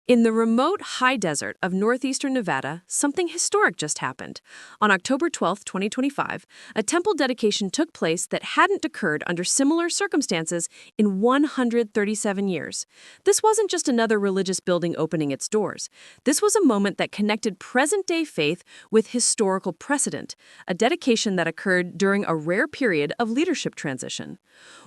In the remote high desert of northeastern Nevada, something historic just happened. On October 12, 2025, a temple dedication took place that hadn't occurred under similar circumstances in 137 years. This wasn't just another religious building opening its doors. This was a moment that connected present-day faith with historical precedent, a dedication that occurred during a rare period of leadership transition.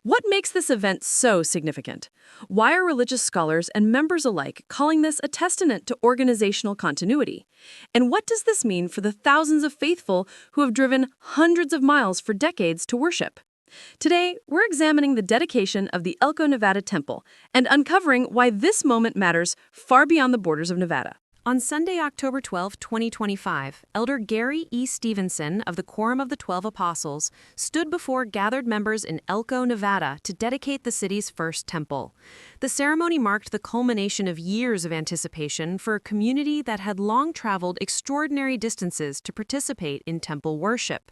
What makes this event so significant? Why are religious scholars and members alike calling this a testament to organizational continuity? And what does this mean for the thousands of faithful who have driven hundreds of miles for decades to worship? Today, we're examining the dedication of the Elko Nevada Temple and uncovering why this moment matters far beyond the borders of Nevada. On Sunday, October 12, 2025, Elder Gary E. Stevenson of the Quorum of the 12 Apostles stood before gathered members in Elko, Nevada to dedicate the city's first temple. The ceremony marked the culmination of years of anticipation for a community that had long traveled extraordinary distances to participate in temple worship.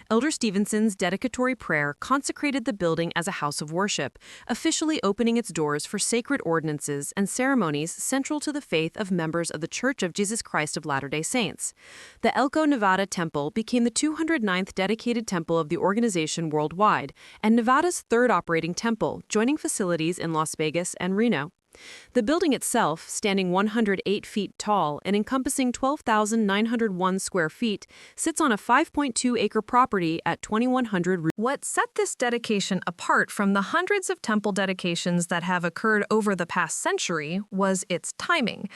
Elder Stevenson's dedicatory prayer consecrated the building as a house of worship, officially opening its doors for sacred ordinances and ceremonies central to the faith of members of the Church of Jesus Christ of Latter-day Saints. The Elko Nevada Temple became the 209th dedicated temple of the organization worldwide, and Nevada's third operating temple, joining facilities in Las Vegas and Reno. The building itself, standing 108 feet tall and encompassing 12,901 square feet, sits on a 5.2-acre property at 2100. What set this dedication apart from the hundreds of temple dedications that have occurred over the past century was its timing.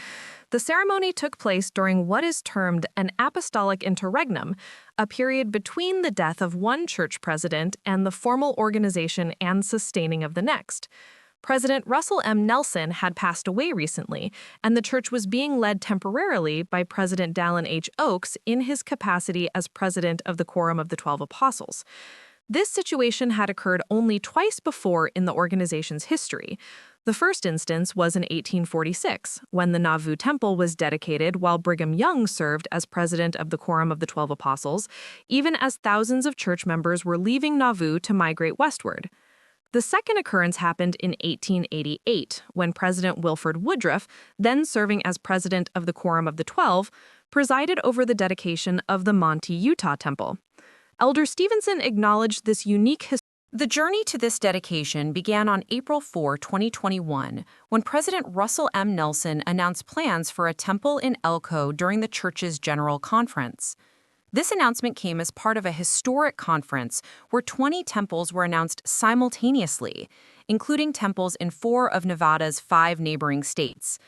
The ceremony took place during what is termed an apostolic interregnum, a period between the death of one church president and the formal organization and sustaining of the next. President Russell M. Nelson had passed away recently, and the church was being led temporarily by President Dallin H. Oaks in his capacity as president of the Quorum of the 12 Apostles. This situation had occurred only twice before in the organization's history. The first instance was in 1846, when the Nauvoo Temple was dedicated while Brigham Young served as president of the Quorum of the 12 Apostles, even as thousands of church members were leaving Nauvoo to migrate westward. The second occurrence happened in 1888, when President Wilford Woodruff, then serving as president of the Quorum of the 12, presided over the dedication of the Manti Utah Temple. Elder Stevenson acknowledged this unique history. The journey to this dedication began on April 4, 2021, when President Russell M. Nelson announced plans for a temple in Elko during the church's General Conference. This announcement came as part of a historic conference where 20 temples were announced simultaneously, including temples in 4 of Nevada's 5 neighboring states.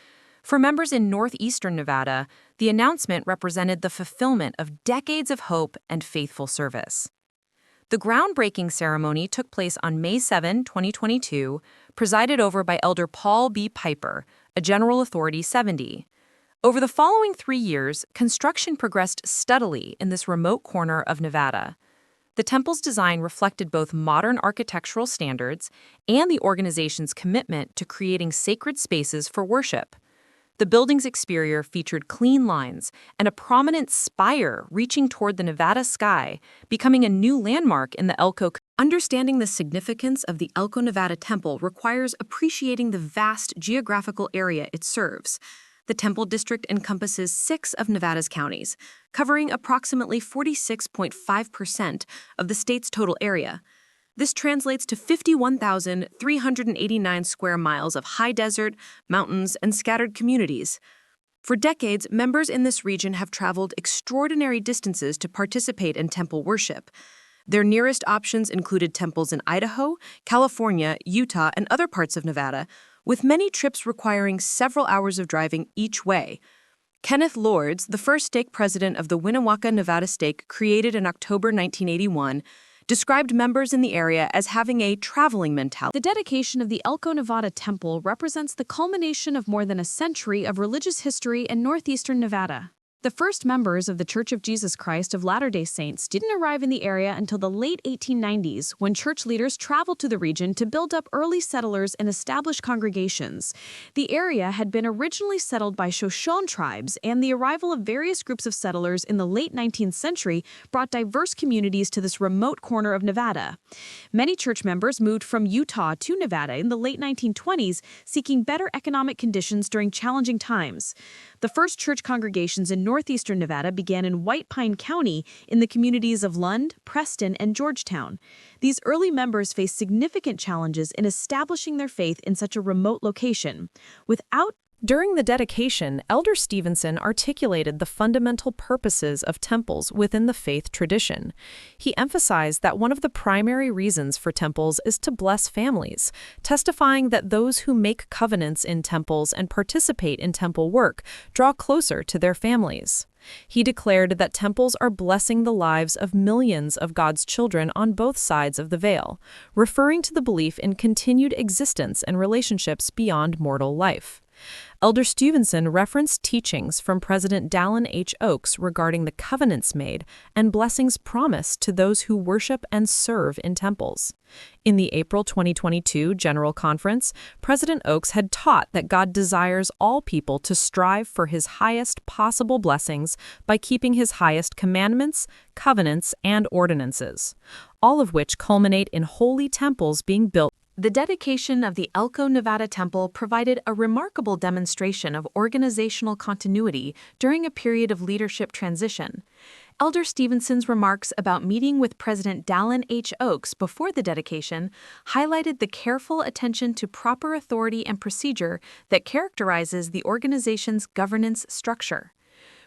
For members in northeastern Nevada, the announcement represented the fulfillment of decades of hope and faithful service. The groundbreaking ceremony took place on May 7, 2022, presided over by Elder Paul B. Piper, a General Authority 70. Over the following 3 years, construction progressed steadily in this remote corner of Nevada. The temple's design reflected both modern architectural standards and the organization's commitment to creating sacred spaces for worship. The building's exterior featured clean lines and a prominent spire reaching toward the Nevada sky, becoming a new landmark in the Elko. Understanding the significance of the Elko Nevada Temple requires appreciating the vast geographical area it serves. The Temple District encompasses 6 of Nevada's counties, covering approximately 46.5% of the state's total area. This translates to 51,389 square miles of high desert, mountains, and scattered communities. For decades, members in this region have traveled extraordinary distances to participate in temple worship. Their nearest options included temples in Idaho, California, Utah, and other parts of Nevada, with many trips requiring several hours of driving each way. Kenneth Lords, the first stake president of the Winnemucca Nevada stake created in October 1981, described members in the area as having a traveling mentality. The dedication of the Elko Nevada Temple represents the culmination of more than a century of religious history in northeastern Nevada. The first members of the Church of Jesus Christ of Latter-day Saints didn't arrive in the area until the late 1890s, when church leaders traveled to the region to build up early settlers and establish congregations. The area had been originally settled by Shoshone tribes, and the arrival of various groups of settlers in the late 19th century brought diverse communities to this remote corner of Nevada. Many church members moved from Utah to Nevada in the late 1920s, seeking better economic conditions during challenging times. The first church congregations in northeastern Nevada began in White Pine County in the communities of Lund, Preston, and Georgetown. These early members faced significant challenges in establishing their faith in such a remote location. During the dedication, Elder Stevenson articulated the fundamental purposes of temples within the faith tradition. He emphasized that one of the primary reasons for temples is to bless families, testifying that those who make covenants in temples and participate in temple work draw closer to their families. He declared that temples are blessing the lives of millions of God's children on both sides of the veil, referring to the belief in continued existence and relationships beyond mortal life. Elder Stevenson referenced teachings from President Dallin H. Oaks regarding the covenants made and blessings promised to those who worship and serve in temples. In the April 2022 General Conference, President Oaks had taught that God desires all people to strive for His highest possible blessings by keeping His highest commandments, covenants, and ordinances, all of which culminate in holy temples being built. The dedication of the Elko Nevada Temple provided a remarkable demonstration of organizational continuity during a period of leadership transition. Elder Stevenson's remarks about meeting with President Dallin H. Oaks before the dedication highlighted the careful attention to proper authority and procedure that characterizes the organization's governance structure.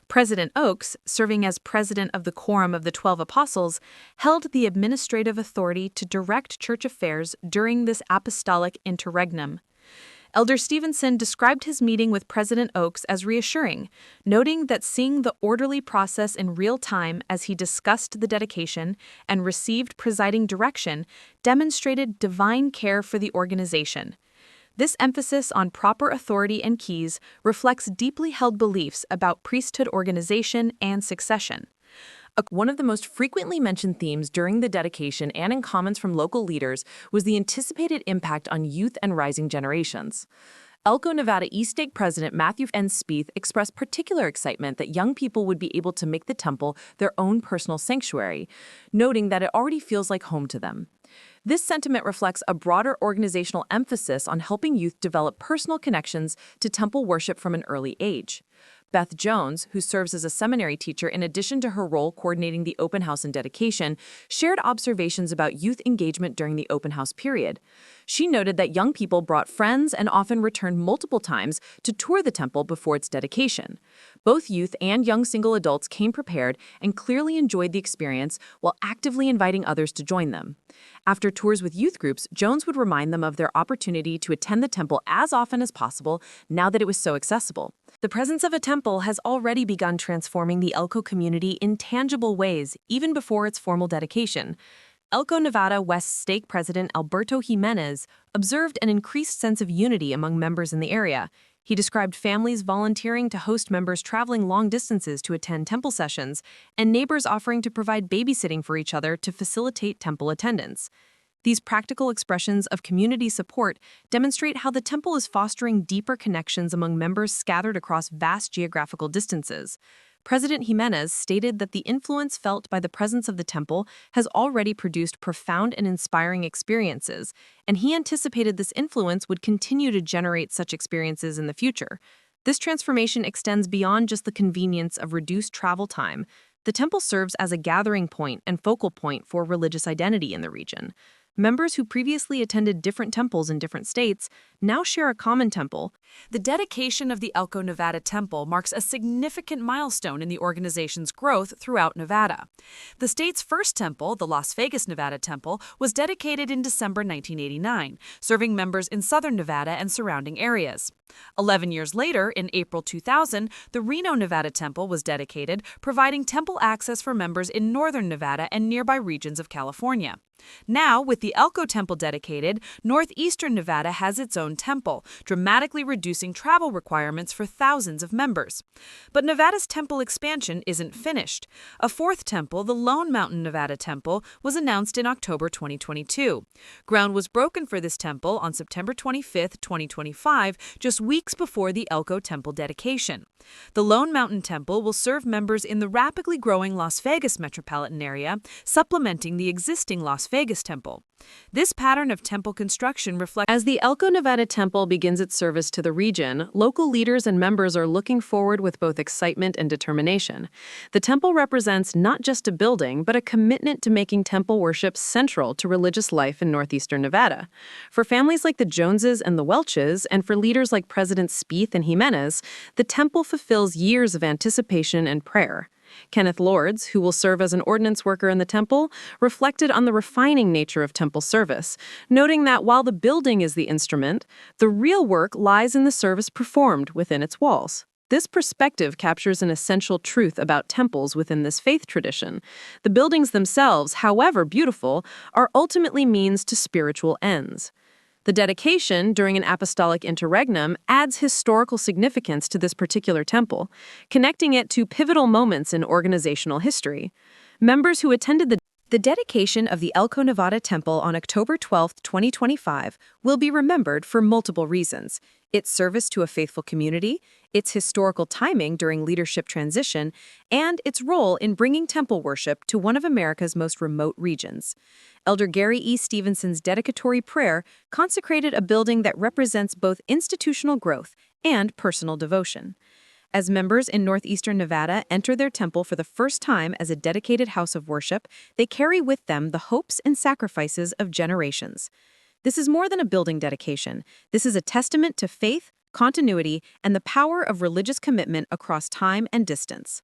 President Oaks, serving as president of the Quorum of the 12 Apostles, held the administrative authority to direct church affairs during this apostolic interregnum. Elder Stevenson described his meeting with President Oaks as reassuring, noting that seeing the orderly process in real time as he discussed the dedication and received presiding direction demonstrated divine care for the organization. This emphasis on proper authority and keys reflects deeply held beliefs about priesthood organization and succession. One of the most frequently mentioned themes during the dedication and in comments from local leaders was the anticipated impact on youth and rising generations. Elko Nevada East Stake President Matthew N. Spieth expressed particular excitement that young people would be able to make the temple their own personal sanctuary, noting that it already feels like home to them. This sentiment reflects a broader organizational emphasis on helping youth develop personal connections to temple worship from an early age. Beth Jones, who serves as a seminary teacher in addition to her role coordinating the open house and dedication, shared observations about youth engagement during the open house period. She noted that young people brought friends and often returned multiple times to tour the temple before its dedication. Both youth and young single adults came prepared and clearly enjoyed the experience while actively inviting others to join them. After tours with youth groups, Jones would remind them of their opportunity to attend the temple as often as possible now that it was so accessible. The presence of a temple has already begun transforming the Elko community in tangible ways, even before its formal dedication. Elko Nevada West Stake President Alberto Jimenez observed an increased sense of unity among members in the area. He described families volunteering to host members traveling long distances to attend temple sessions, and neighbors offering to provide babysitting for each other to facilitate temple attendance. These practical expressions of community support demonstrate how the temple is fostering deeper connections among members scattered across vast geographical distances. President Jimenez stated that the influence felt by the presence of the temple has already produced profound and inspiring experiences, and he anticipated this influence would continue to generate such experiences in the future. This transformation extends beyond just the convenience of reduced travel time. The temple serves as a gathering point and focal point for religious identity in the region. Members who previously attended different temples in different states now share a common temple. The dedication of the Elko Nevada Temple marks a significant milestone in the organization's growth throughout Nevada. The state's first temple, the Las Vegas Nevada Temple, was dedicated in December 1989, serving members in southern Nevada and surrounding areas. 11 years later, in April 2000, the Reno, Nevada Temple was dedicated, providing temple access for members in northern Nevada and nearby regions of California. Now, with the Elko Temple dedicated, northeastern Nevada has its own temple, dramatically reducing travel requirements for thousands of members. But Nevada's temple expansion isn't finished. A fourth temple, the Lone Mountain Nevada Temple, was announced in October 2022. Ground was broken for this temple on September 25, 2025, just weeks before the Elko Temple dedication. The Lone Mountain Temple will serve members in the rapidly growing Las Vegas metropolitan area, supplementing the existing Las Vegas Temple. This pattern of temple construction reflects. As the Elko Nevada Temple begins its service to the region, local leaders and members are looking forward with both excitement and determination. The temple represents not just a building, but a commitment to making temple worship central to religious life in northeastern Nevada. For families like the Joneses and the Welches, and for leaders like Presidents Spieth and Jimenez, the temple fulfills years of anticipation and prayer. Kenneth Lords, who will serve as an ordinance worker in the temple, reflected on the refining nature of temple service, noting that while the building is the instrument, the real work lies in the service performed within its walls. This perspective captures an essential truth about temples within this faith tradition. The buildings themselves, however beautiful, are ultimately means to spiritual ends. The dedication during an apostolic interregnum adds historical significance to this particular temple, connecting it to pivotal moments in organizational history. Members who attended the dedication of the Elko Nevada Temple on October 12, 2025, will be remembered for multiple reasons: its service to a faithful community, its historical timing during leadership transition, and its role in bringing temple worship to one of America's most remote regions. Elder Gary E. Stevenson's dedicatory prayer consecrated a building that represents both institutional growth and personal devotion. As members in northeastern Nevada enter their temple for the first time as a dedicated house of worship, they carry with them the hopes and sacrifices of generations. This is more than a building dedication. This is a testament to faith, continuity, and the power of religious commitment across time and distance.